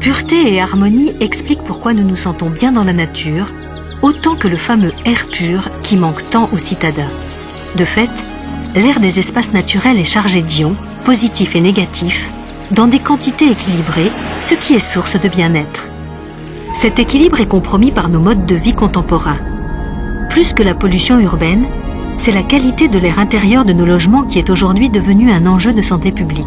Pureté et harmonie expliquent pourquoi nous nous sentons bien dans la nature, autant que le fameux air pur qui manque tant aux citadins. De fait, l'air des espaces naturels est chargé d'ions, positifs et négatifs, dans des quantités équilibrées, ce qui est source de bien-être. Cet équilibre est compromis par nos modes de vie contemporains. Plus que la pollution urbaine, c'est la qualité de l'air intérieur de nos logements qui est aujourd'hui devenue un enjeu de santé publique.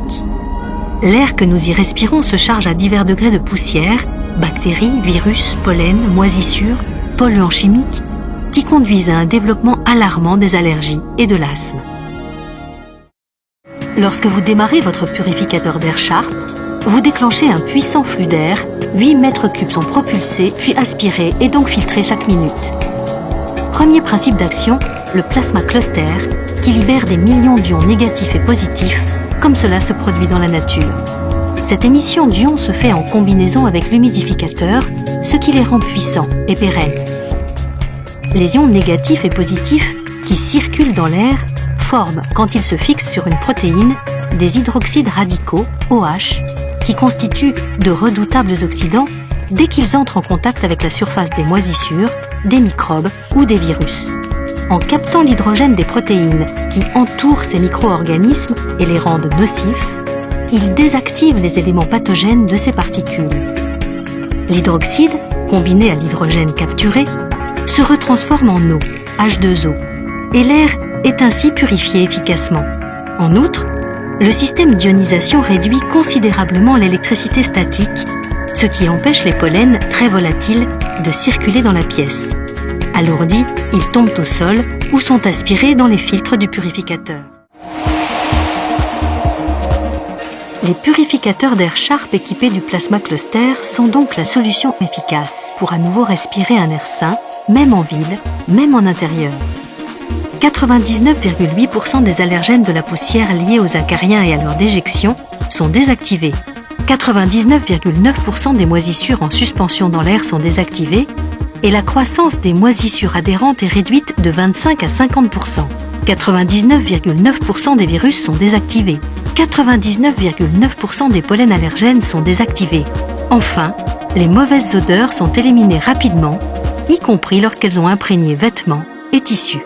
L'air que nous y respirons se charge à divers degrés de poussière, bactéries, virus, pollen, moisissures, polluants chimiques, qui conduisent à un développement alarmant des allergies et de l'asthme. Lorsque vous démarrez votre purificateur d'air Sharp, vous déclenchez un puissant flux d'air, 8 mètres cubes sont propulsés puis aspirés et donc filtrés chaque minute. Premier principe d'action, le plasma cluster, qui libère des millions d'ions négatifs et positifs, comme cela se produit dans la nature. Cette émission d'ions se fait en combinaison avec l'humidificateur, ce qui les rend puissants et pérennes. Les ions négatifs et positifs qui circulent dans l'air forment, quand ils se fixent sur une protéine, des hydroxydes radicaux, OH, qui constituent de redoutables oxydants dès qu'ils entrent en contact avec la surface des moisissures, des microbes ou des virus. En captant l'hydrogène des protéines qui entourent ces micro-organismes et les rendent nocifs, ils désactivent les éléments pathogènes de ces particules. L'hydroxyde, combiné à l'hydrogène capturé, se retransforme en eau, H2O, et l'air est ainsi purifié efficacement. En outre, le système d'ionisation réduit considérablement l'électricité statique, ce qui empêche les pollens très volatiles de circuler dans la pièce. Alourdis, ils tombent au sol ou sont aspirés dans les filtres du purificateur. Les purificateurs d'air Sharp équipés du plasma cluster sont donc la solution efficace pour à nouveau respirer un air sain, même en ville, même en intérieur. 99,8% des allergènes de la poussière liés aux acariens et à leur déjection sont désactivés. 99,9% des moisissures en suspension dans l'air sont désactivées et la croissance des moisissures adhérentes est réduite de 25 à 50%. 99,9% des virus sont désactivés. 99,9% des pollens allergènes sont désactivés. Enfin, les mauvaises odeurs sont éliminées rapidement, y compris lorsqu'elles ont imprégné vêtements et tissus.